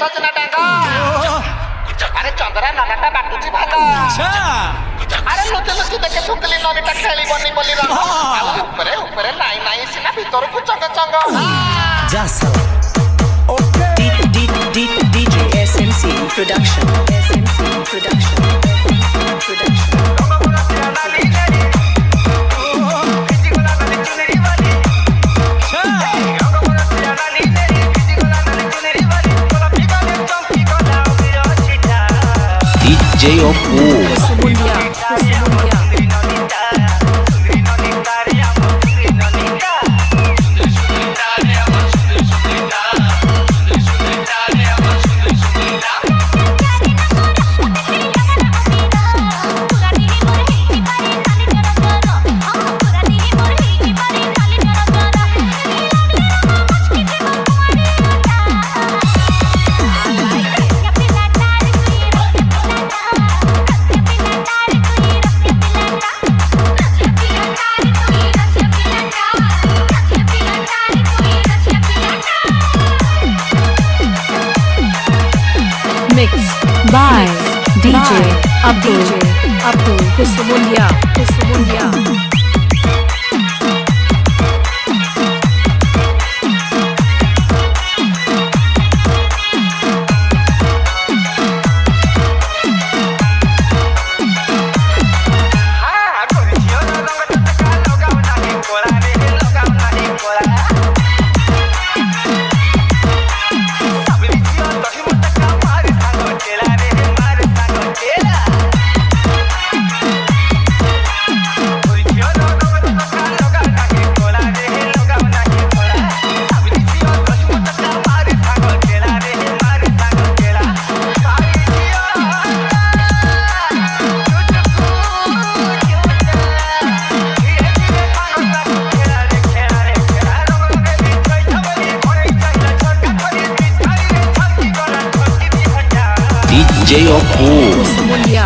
सजना डांगा अरे चंद्रा नानाटा बाटुची भागा अरे लुचि लुचि देखे ठुकली ननीटा खेली बनी बोली रंग ऊपरे ऊपरे नाई नाई सिना भीतर को चंग चंग DJ SMC Production DJ Opu Mixed by DJ Abdul Kusumundia DJ Opu Kusumundia